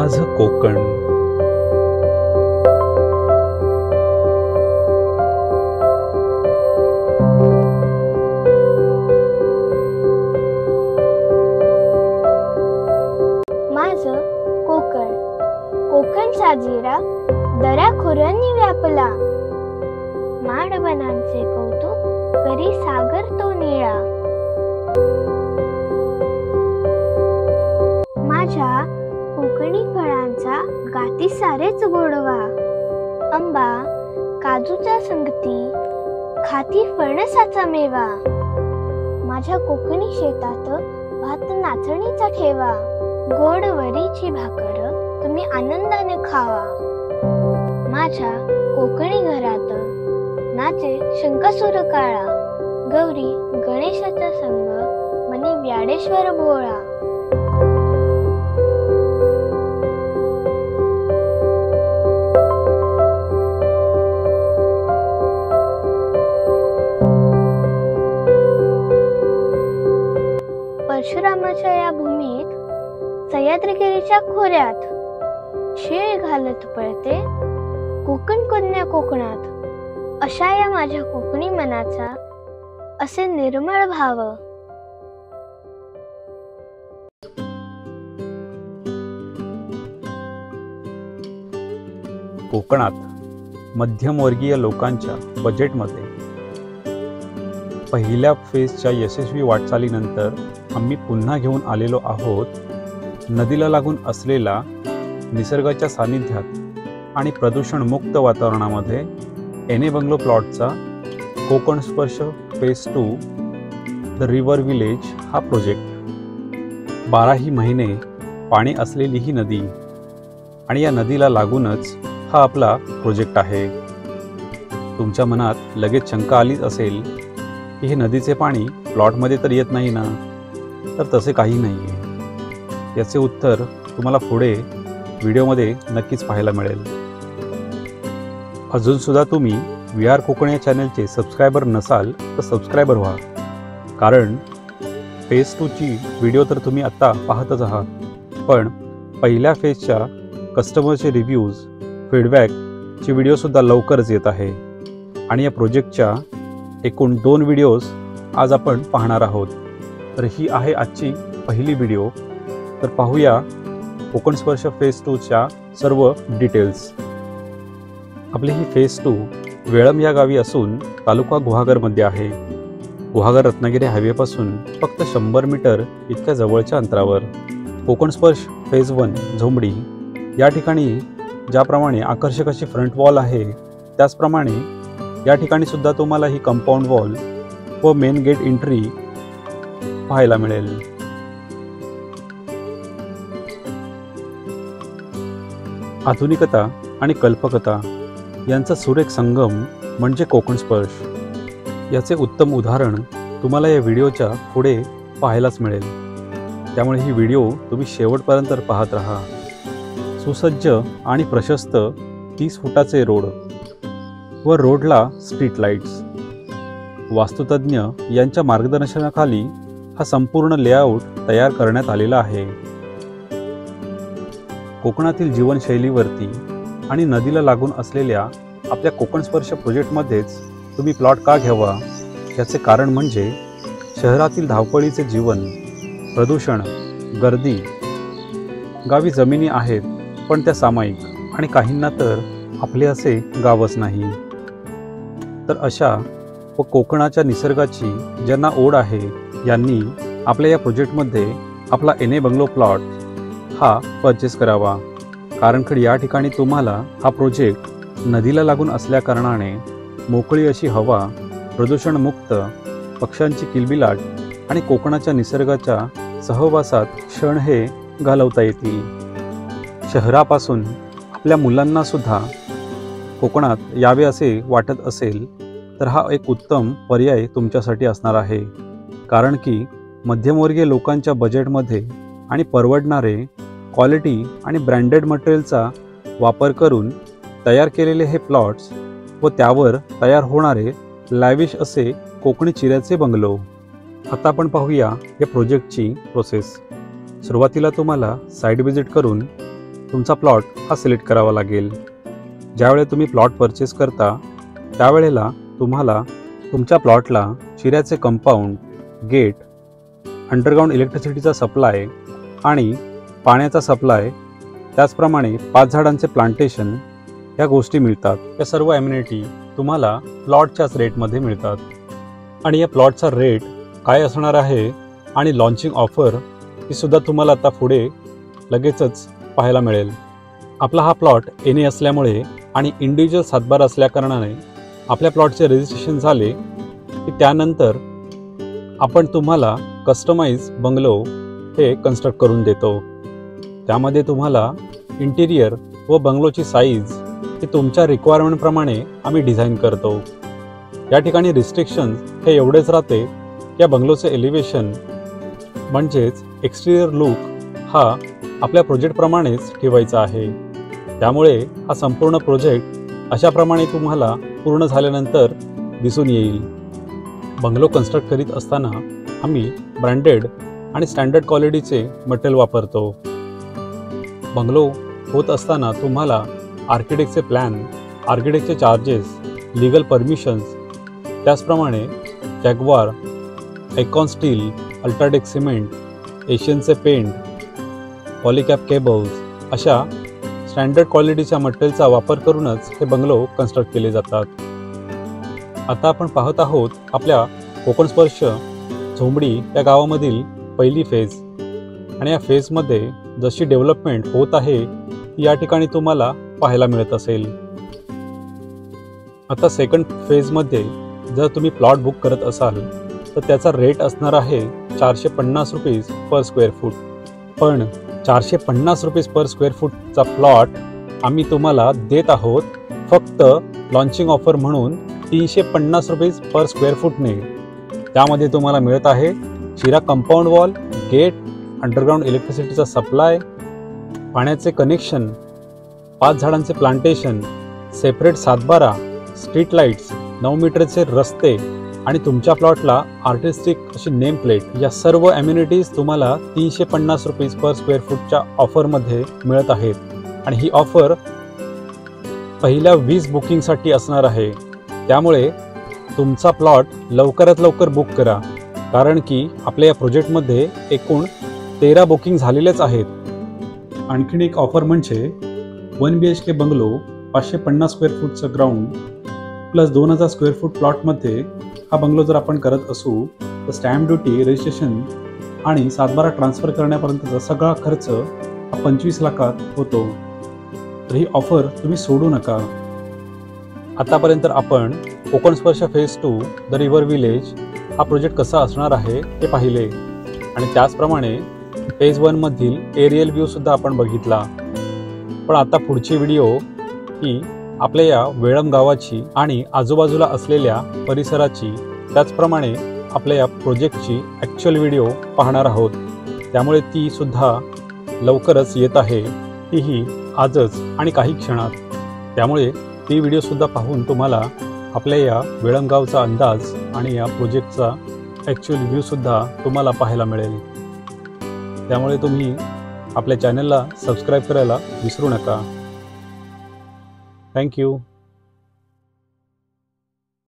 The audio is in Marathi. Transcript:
माझं कोकण. माझं कोकण. कोकणचा जिरा दऱ्याखोऱ्यांनी व्यापला. माडवनांचे कौतुक करी सागर तो निळा. माझ्या कोकणी फळांचा गाती सारेच गोडवा. आंबा काजूच्या संगती खाती फणसाचा मेवा. माझ्या कोकणी शेतात भात नाचणीचा ठेवा. गोड वरीची भाकर तुम्ही आनंदाने खावा. माझ्या कोकणी घरात नाचे शंकासूर काळा. गौरी गणेशाचा संग मनी व्याडेश्वर भोळा. परशुरामाच्या या भूमीत सह्याद्रीगिरीच्या खोऱ्यात शेळ घालत पळते कोकण कन्या कोकणात. अशा या माझ्या कोकणी मनाचा असे निर्मळ भाव. कोकणात मध्यमवर्गीय लोकांच्या बजेटमध्ये पहिल्या फेजच्या यशस्वी वाटचालीनंतर आम्ही पुन्हा घेऊन आलेलो आहोत नदीला लागून असलेला निसर्गाच्या सानिध्यात आणि प्रदूषणमुक्त वातावरणामध्ये एने बंगलो प्लॉटचा कोकण स्पर्श फेज 2 द रिव्हर विलेज हा प्रोजेक्ट. 12ही महिने पाणी असलेली ही नदी आणि या नदीला लागूनच हा आपला प्रोजेक्ट आहे. तुमच्या मनात लगेच शंका आलीच असेल की हे नदीचे पाणी प्लॉटमध्ये तर येत नाही ना. तर तसे काही नाही आहे. याचे उत्तर तुम्हाला पुढे व्हिडिओमध्ये नक्कीच पाहायला मिळेल. अजूनसुद्धा तुम्ही VR कोकण या चॅनलचे सबस्क्रायबर नसाल तर सबस्क्रायबर व्हा. कारण फेज 2 ची व्हिडिओ तर तुम्ही आत्ता पाहतच आहात, पण पहिल्या फेजच्या कस्टमरचे रिव्ह्यूज फीडबॅकची व्हिडिओसुद्धा लवकरच येत आहे. आणि या प्रोजेक्टच्या एकूण 2 व्हिडिओज आज आपण पाहणार आहोत. तर ही आहे आजची पहिली व्हिडिओ. तर पाहूया कोकण स्पर्श फेज 2 च्या सर्व डिटेल्स. आपली ही फेज 2 वेळम या गावी असून तालुका गुहागरमध्ये आहे. गुहागर रत्नागिरी हायवेपासून फक्त 100 मीटर इतक्या जवळच्या अंतरावर. कोकण स्पर्श फेज 1 झोंबडी या ठिकाणी ज्याप्रमाणे आकर्षक अशी फ्रंट वॉल आहे, त्याचप्रमाणे या ठिकाणी सुद्धा तुम्हाला ही कंपाऊंड वॉल व मेन गेट एंट्री पाहायला मिळेल. आधुनिकता आणि कल्पकता यांचा सुरेख संगम म्हणजे कोकण स्पर्श. याचे उत्तम उदाहरण तुम्हाला या व्हिडिओच्या पुढे पाहायलाच मिळेल. त्यामुळे ही व्हिडिओ तुम्ही शेवटपर्यंत पाहत राहा. सुसज्ज आणि प्रशस्त 30 फुटाचे रोड व रोडला स्ट्रीट लाईट्स. वास्तुतज्ञ यांच्या मार्गदर्शनाखाली हा संपूर्ण लेआउट तयार करण्यात आलेला आहे. कोकणातील जीवनशैलीवरती आणि नदीला लागून असलेल्या आपल्या कोकण स्पर्श प्रोजेक्टमध्येच तुम्ही प्लॉट का घ्यावा याचे कारण म्हणजे शहरातील धावपळीचे जीवन, प्रदूषण, गर्दी. गावी जमिनी आहेत पण त्या सामायिक आणि काहींना तर आपले असे गावच नाही. तर अशा व कोकणाच्या निसर्गाची ज्यांना ओढ आहे यांनी आपल्या या प्रोजेक्टमध्ये आपला एने बंगलो प्लॉट हा परचेस करावा. कारण की या ठिकाणी तुम्हाला हा प्रोजेक्ट नदीला लागून असल्या कारणाने मोकळी अशी हवा, प्रदूषणमुक्त, पक्ष्यांची किलबिलाट आणि कोकणाच्या निसर्गाच्या सहवासात क्षण हे घालवता येतील. शहरापासून आपल्या मुलांना सुद्धा कोकणात यावे असे वाटत असेल तर हा एक उत्तम पर्याय तुमच्यासाठी असणार आहे. कारण की मध्यमवर्गीय लोकांच्या बजेटमध्ये आणि परवडणारे क्वालिटी आणि ब्रँडेड मटेरियलचा वापर करून तयार केलेले हे प्लॉट्स व त्यावर तयार होणारे लॅविश असे कोकणी चिऱ्याचे बंगलो. आता आपण पाहूया या प्रोजेक्टची प्रोसेस. सुरुवातीला तुम्हाला साईट व्हिजिट करून तुमचा प्लॉट हा सिलेक्ट करावा लागेल. ज्यावेळेला तुम्ही प्लॉट परचेस करता त्यावेळेला तुम्हाला तुमच्या प्लॉटला चिऱ्याचे कंपाऊंड, गेट, अंडरग्राऊंड इलेक्ट्रिसिटीचा सप्लाय आणि पाण्याचा सप्लाय, त्याचप्रमाणे 5 झाडांचे प्लांटेशन या गोष्टी मिळतात. या सर्व ॲम्युनिटी तुम्हाला प्लॉटच्याच रेटमध्ये मिळतात. आणि या प्लॉटचा रेट काय असणार आहे आणि लॉन्चिंग ऑफर ही सुद्धा तुम्हाला आता पुढे लगेचच पाहायला मिळेल. आपला हा प्लॉट एने असल्यामुळे आणि इंडिव्हिज्युअल सातबारा असल्याकारणाने आपल्या प्लॉटचे रजिस्ट्रेशन झाले की त्यानंतर आपण तुम्हाला कस्टमाइज बंगलो हे कन्स्ट्रक्ट करून देतो. त्यामध्ये तुम्हाला इंटिरियर व बंगलोची साईज ही तुमच्या रिक्वायरमेंटप्रमाणे आम्ही डिझाईन करतो. या ठिकाणी रिस्ट्रिक्शन्स हे एवढेच राहते की या बंगलोचे एलिव्हेशन म्हणजेच एक्सटिरियर लुक हा आपल्या प्रोजेक्टप्रमाणेच ठेवायचा आहे. त्यामुळे हा संपूर्ण प्रोजेक्ट अशाप्रमाणे तुम्हाला पूर्ण झाल्यानंतर दिसून येईल. बंगलो कन्स्ट्रक्ट करीत असताना आम्ही ब्रँडेड आणि स्टँडर्ड क्वालिटीचे मटेरियल वापरतो. बंगलो होत असताना तुम्हाला आर्किटेक्टचे प्लॅन, आर्किटेक्टचे चार्जेस, लीगल परमिशन्स, त्याचप्रमाणे जॅग्वार, एकॉन स्टील, अल्ट्राटेक सिमेंट, एशियनचे पेंट, पॉलिकॅप केबल्स अशा स्टँडर्ड क्वालिटीच्या मटेरियलचा वापर करूनच हे बंगलो कन्स्ट्रक्ट केले जातात. आता आपण पाहत आहोत आपल्या कोकण स्पर्श झोंबडी या गावामधील पहिली फेज. आणि या फेजमध्ये जशी डेव्हलपमेंट होत आहे ती या ठिकाणी तुम्हाला पाहायला मिळत असेल. आता सेकंड फेजमध्ये जर तुम्ही प्लॉट बुक करत असाल तर त्याचा रेट असणार आहे 450 रुपीज पर स्क्वेअर फूट. पण 450 रुपीज पर स्क्वेअर फूटचा प्लॉट आम्ही तुम्हाला देत आहोत फक्त लॉन्चिंग ऑफर म्हणून 350 रुपीज पर स्क्वेअर फूटने. त्यामध्ये तुम्हाला मिळत आहे चिरा कंपाऊंड वॉल, गेट, अंडरग्राऊंड इलेक्ट्रिसिटीचा सप्लाय, पाण्याचे कनेक्शन, 5 झाडांचे प्लांटेशन, सेपरेट सातबारा, स्ट्रीट लाईट्स, 9 मीटरचे रस्ते आणि तुमच्या प्लॉटला आर्टिस्टिक अशी नेम प्लेट. या सर्व ॲम्युनिटीज तुम्हाला 350 रुपीज पर स्क्वेअर फूटच्या ऑफरमध्ये मिळत आहेत. आणि ही ऑफर पहिल्या 20 बुकिंगसाठी असणार आहे. त्यामुळे तुमचा प्लॉट लवकरात लवकर बुक करा, कारण की आपल्या या प्रोजेक्टमध्ये एकूण 13 बुकिंग झालेलेच आहेत. आणखीन एक ऑफर म्हणजे 1 BHK बंगलो 550 स्क्वेअर फूटचं ग्राउंड प्लस 2000 स्क्वेअर फूट प्लॉटमध्ये हा बंगलो जर आपण करत असू तर स्टॅम्प ड्युटी, रजिस्ट्रेशन आणि सातबारा ट्रान्सफर करण्यापर्यंतचा सगळा खर्च हा 25 लाखात होतो. तर ही ऑफर तुम्ही सोडू नका. आतापर्यंत आपण कोकण स्पर्श फेज 2 द रिव्हर विलेज हा प्रोजेक्ट कसा असणार आहे ते पाहिले आणि त्याचप्रमाणे फेज 1 मधील एरियल व्ह्यू सुद्धा आपण बघितला. पण आता पुढची व्हिडिओ ही आपल्या या वेळम गावाची आणि आजूबाजूला असलेल्या परिसराची, त्याचप्रमाणे आपल्या या प्रोजेक्टची ॲक्च्युअल व्हिडिओ पाहणार आहोत. त्यामुळे ती सुद्धा लवकरच येत आहे, तीही आजच आणि काही क्षणात. त्यामुळे ती व्हिडिओसुद्धा पाहून तुम्हाला आपल्या या वेळम गावचा अंदाज आणि या प्रोजेक्टचा ॲक्च्युअल व्ह्यूसुद्धा तुम्हाला पाहायला मिळेल. त्यामुळे तुम्ही आपल्या चॅनलला सबस्क्राईब करायला विसरू नका. थँक्यू.